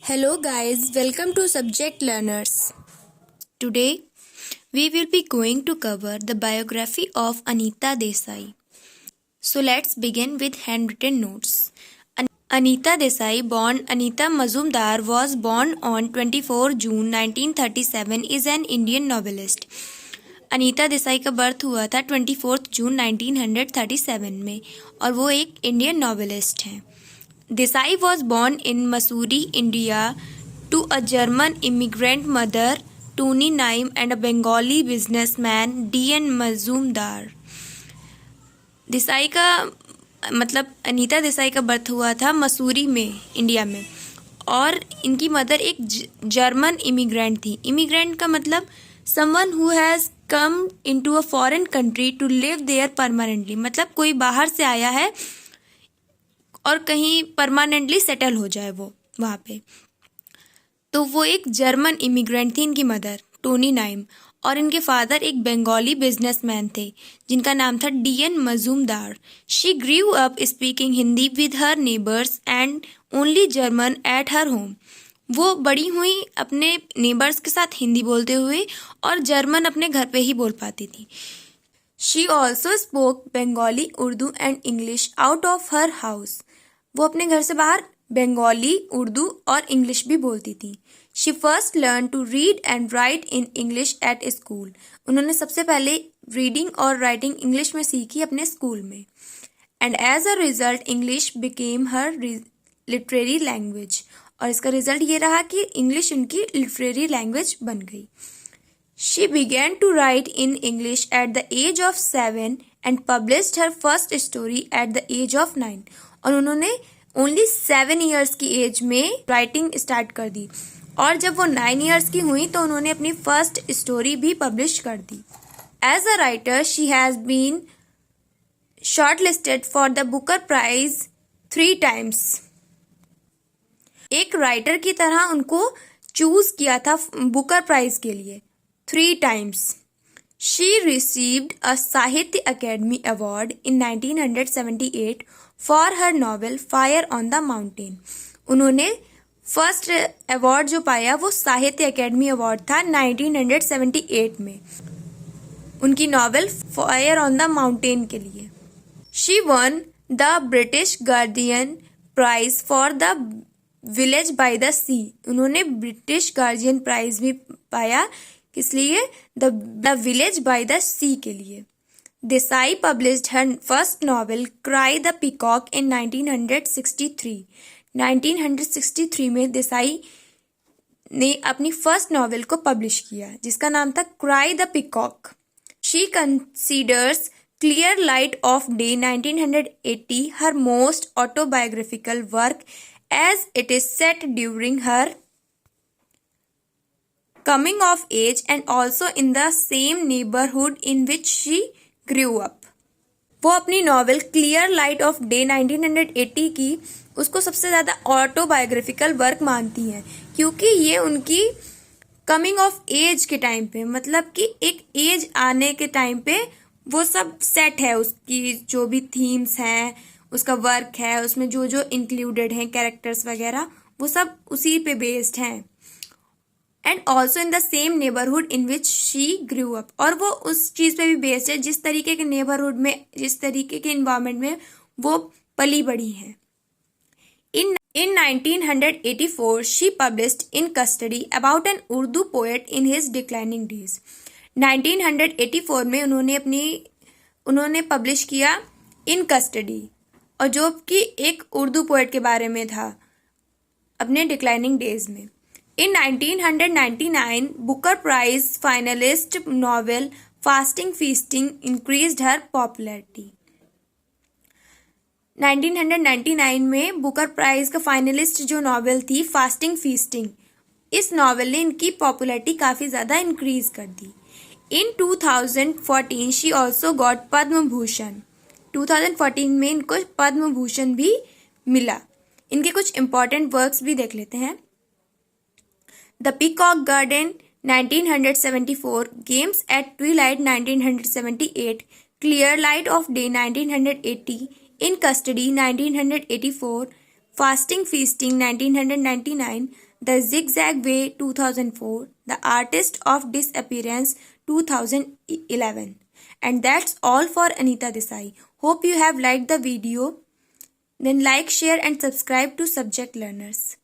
Hello guys, welcome to Subject Learners. Today we will be going to cover the biography of Anita Desai. So let's begin with handwritten notes. Anita Desai, born Anita Mazumdar, was born on 24 June 1937, is an Indian novelist. Anita Desai का birth हुआ था 24 जून 1937 में और वो एक Indian novelist हैं. Desai was born in Mussoorie, India, to a German immigrant mother, Toni Naim, and a Bengali businessman, D.N. Mazumdar. Desai का अनीता देसाई का बर्थ हुआ था मसूरी में, इंडिया में, और इनकी मदर एक जर्मन इमिग्रेंट थी. इमिग्रेंट का मतलब someone who has come into a foreign country to live there permanently, मतलब कोई बाहर से आया है और कहीं परमानेंटली सेटल हो जाए वो वहाँ पे. तो वो एक जर्मन इमिग्रेंट थी इनकी मदर टोनी नाइम, और इनके फादर एक बंगाली बिजनेसमैन थे जिनका नाम था D.N. Majumdar. She grew up speaking Hindi with her neighbours and only German at her home. वो बड़ी हुई अपने नेबर्स के साथ हिंदी बोलते हुए और जर्मन अपने घर पे ही बोल पाती थी. She also spoke Bengali, Urdu and English out of her house. वो अपने घर से बाहर बंगाली, उर्दू और इंग्लिश भी बोलती थी. She first learn to read and write in English at school. उन्होंने सबसे पहले रीडिंग और राइटिंग इंग्लिश में सीखी अपने स्कूल में. And as a result English became her literary language. और इसका रिजल्ट ये रहा कि इंग्लिश उनकी लिटरेरी लैंग्वेज बन गई. She began to write in English at the age of 7 and published her first story at the age of 9. और उन्होंने ओनली 7 ईयर्स की एज में राइटिंग स्टार्ट कर दी, और जब वो 9 ईयर्स की हुई तो उन्होंने अपनी फर्स्ट स्टोरी भी पब्लिश कर दी. As a writer she has been short listed for the Booker prize 3 times. एक राइटर की तरह उनको चूज किया था बुकर प्राइज के लिए 3 times. She received a Sahitya Academy Award in 1978 for her novel Fire on the Mountain. उन्होंने first award जो पाया वो साहित्य अकेडमी अवार्ड था 1978 में उनकी novel fire on the mountain के लिए. She won the British Guardian Prize for the Village by the Sea. उन्होंने ब्रिटिश गार्जियन प्राइज भी पाया, किस लिए? The village by the sea के लिए. Desai published her first novel cry the peacock in 1963. 1963 में देसाई ने अपनी फर्स्ट नॉवेल को पब्लिश किया जिसका नाम था cry the peacock. She considers clear light of day 1980 her most autobiographical work as it is set during her coming of age and also in the same neighborhood in which she grew up. वो अपनी novel clear light of day 1980 की उसको सबसे ज़्यादा autobiographical work मानती हैं क्योंकि ये उनकी कमिंग ऑफ एज के टाइम पे, मतलब कि एक एज आने के टाइम पे वो सब सेट है. उसकी जो भी थीम्स हैं, उसका वर्क है, उसमें जो जो इंक्लूडेड हैं कैरेक्टर्स वगैरह, वो सब उसी पे बेस्ड हैं. And also in the same neighbourhood in which she grew up. और वो उस चीज़ पे भी बेस्ड है जिस तरीके के नेबरहुड में, जिस तरीके के इन्वायरमेंट में वो पली बड़ी हैं. In 1984 she published In Custody about an Urdu poet in his declining days. 1984 में उन्होंने पब्लिश किया इन कस्टडी, और जो कि एक उर्दू पोएट के बारे में था अपने डिक्लाइनिंग डेज में. In 1999, Booker Prize finalist novel Fasting Feasting increased her popularity. 1999 में बुकर प्राइज का फाइनलिस्ट जो नॉवेल थी फास्टिंग फीस्टिंग, इस नॉवेल ने इनकी पॉपुलैरिटी काफ़ी ज़्यादा इंक्रीज कर दी. इन 2014 she also got Padma Bhushan. 2014 में इनको पद्म भूषण भी मिला. इनके कुछ इम्पॉर्टेंट वर्क्स भी देख लेते हैं. The Peacock Garden 1974, Games at Twilight 1978, Clear Light of Day 1980, In Custody 1984, Fasting Feasting 1999, The Zigzag Way 2004, The Artist of Disappearance 2011. And that's all for Anita Desai. Hope you have liked the video. Then like, share and subscribe to Subject Learners.